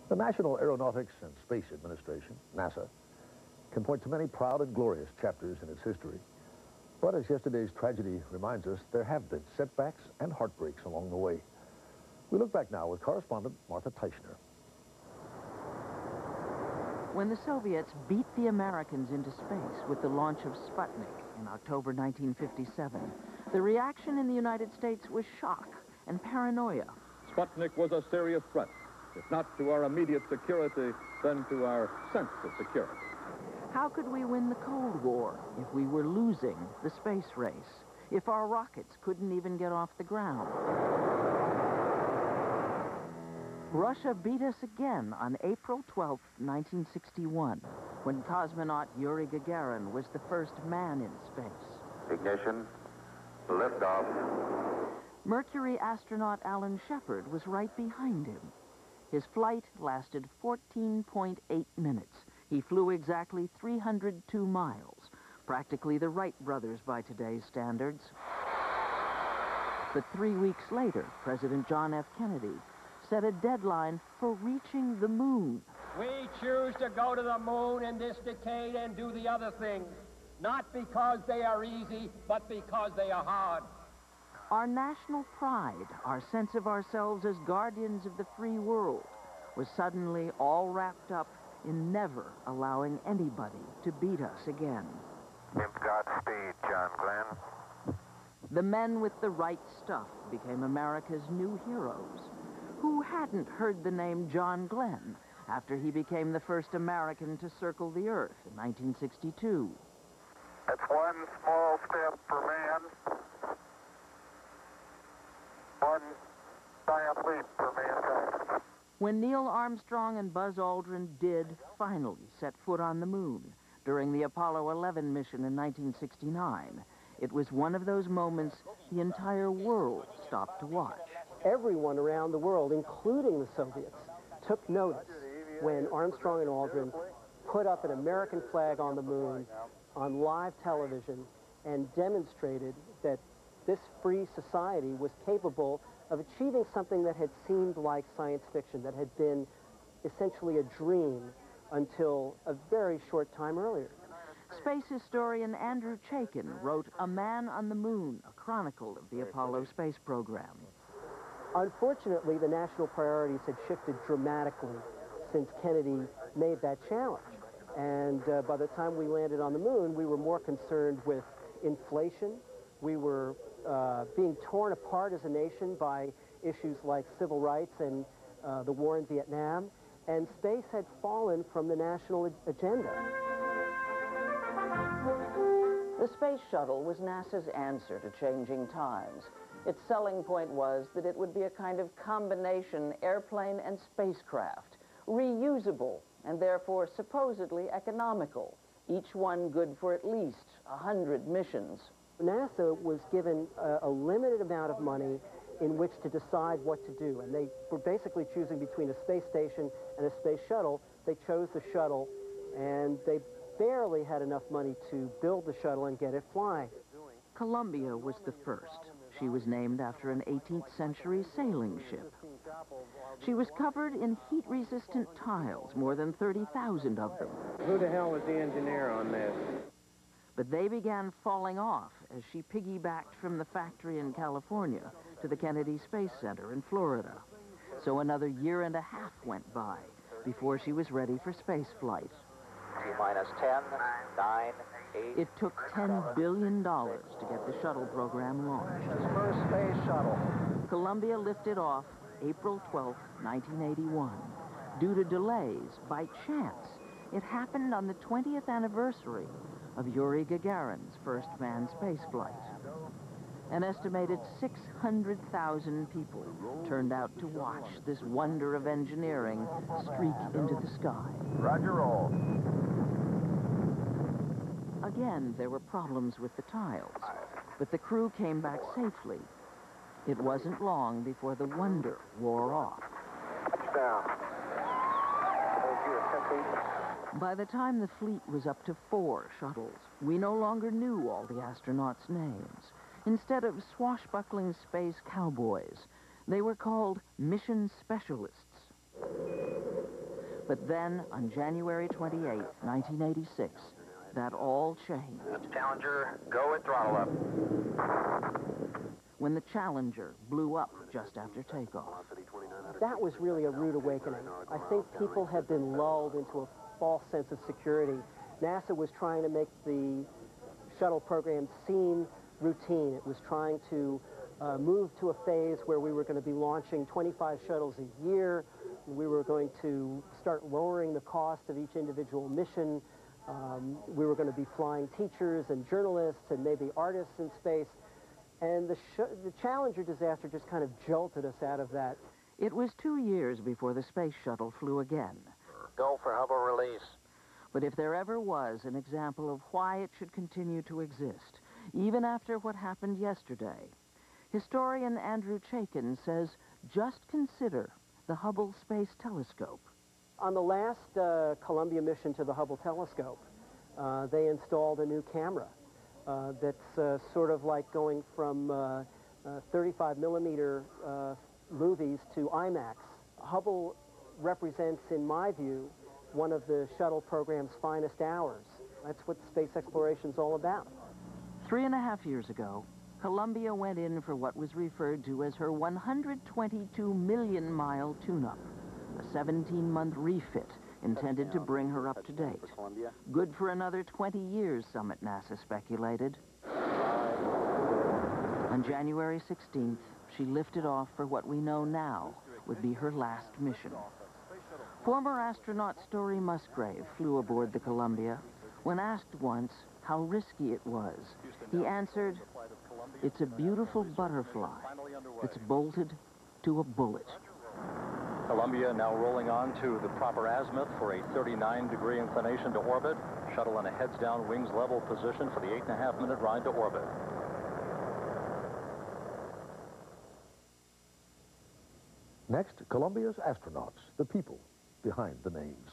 The National Aeronautics and Space Administration, NASA, can point to many proud and glorious chapters in its history. But as yesterday's tragedy reminds us, there have been setbacks and heartbreaks along the way. We look back now with correspondent Martha Teichner. When the Soviets beat the Americans into space with the launch of Sputnik in October 1957, the reaction in the United States was shock and paranoia. Sputnik was a serious threat, if not to our immediate security, then to our sense of security. How could we win the Cold War if we were losing the space race, if our rockets couldn't even get off the ground? Russia beat us again on April 12, 1961, when cosmonaut Yuri Gagarin was the first man in space. Ignition, liftoff. Mercury astronaut Alan Shepard was right behind him. His flight lasted 14.8 minutes. He flew exactly 302 miles, practically the Wright brothers by today's standards. But 3 weeks later, President John F. Kennedy set a deadline for reaching the moon. We choose to go to the moon in this decade and do the other things, not because they are easy, but because they are hard. Our national pride, our sense of ourselves as guardians of the free world, was suddenly all wrapped up in never allowing anybody to beat us again. Godspeed, John Glenn. The men with the right stuff became America's new heroes. Who hadn't heard the name John Glenn after he became the first American to circle the Earth in 1962? That's one small step for man, one giant leap for mankind. When Neil Armstrong and Buzz Aldrin did finally set foot on the moon during the Apollo 11 mission in 1969, it was one of those moments the entire world stopped to watch. Everyone around the world, including the Soviets, took notice when Armstrong and Aldrin put up an American flag on the moon on live television and demonstrated that this free society was capable of achieving something that had seemed like science fiction, that had been essentially a dream until a very short time earlier. Space historian Andrew Chaikin wrote A Man on the Moon, a chronicle of the Apollo space program. Unfortunately, the national priorities had shifted dramatically since Kennedy made that challenge. And by the time we landed on the moon, we were more concerned with inflation. We were being torn apart as a nation by issues like civil rights and the war in Vietnam. And space had fallen from the national agenda. The space shuttle was NASA's answer to changing times. Its selling point was that it would be a kind of combination airplane and spacecraft, reusable and therefore supposedly economical, each one good for at least 100 missions. NASA was given a limited amount of money in which to decide what to do, and they were basically choosing between a space station and a space shuttle. They chose the shuttle, and they barely had enough money to build the shuttle and get it flying. Columbia was the first. She was named after an 18th century sailing ship. She was covered in heat-resistant tiles, more than 30,000 of them. Who the hell was the engineer on this? But they began falling off as she piggybacked from the factory in California to the Kennedy Space Center in Florida. So another year and a half went by before she was ready for space flight. T-minus 10, 9, 8. It took $10 billion to get the shuttle program launched. First space shuttle. Columbia lifted off April 12, 1981. Due to delays, by chance, it happened on the 20th anniversary of Yuri Gagarin's first manned spaceflight. An estimated 600,000 people turned out to watch this wonder of engineering streak into the sky. Roger, roll. Again, there were problems with the tiles, but the crew came back safely. It wasn't long before the wonder wore off. Touchdown. By the time the fleet was up to 4 shuttles, we no longer knew all the astronauts' names. Instead of swashbuckling space cowboys, they were called mission specialists. But then, on January 28, 1986, that all changed. Challenger, go at throttle up. When the Challenger blew up just after takeoff. That was really a rude awakening. I think people had been lulled into a false sense of security. NASA was trying to make the shuttle program seem routine. It was trying to move to a phase where we were going to be launching 25 shuttles a year. We were going to start lowering the cost of each individual mission. We were going to be flying teachers and journalists and maybe artists in space. And the Challenger disaster just kind of jolted us out of that. It was 2 years before the space shuttle flew again. Go for Hubble release. But if there ever was an example of why it should continue to exist, even after what happened yesterday, historian Andrew Chaikin says just consider the Hubble Space Telescope. On the last Columbia mission to the Hubble telescope, they installed a new camera that's sort of like going from 35 millimeter movies to IMAX. Hubble represents, in my view, one of the shuttle program's finest hours. That's what space exploration's all about. 3.5 years ago, Columbia went in for what was referred to as her 122 million mile tune-up, a 17-month refit intended to bring her up to date. Good for another 20 years, some at NASA speculated. On January 16th, she lifted off for what we know now would be her last mission. Former astronaut Story Musgrave flew aboard the Columbia. When asked once how risky it was, he answered, "It's a beautiful butterfly that's bolted to a bullet." Columbia now rolling on to the proper azimuth for a 39-degree inclination to orbit. Shuttle in a heads-down, wings level position for the 8.5-minute ride to orbit. Next, Columbia's astronauts, the people behind the names.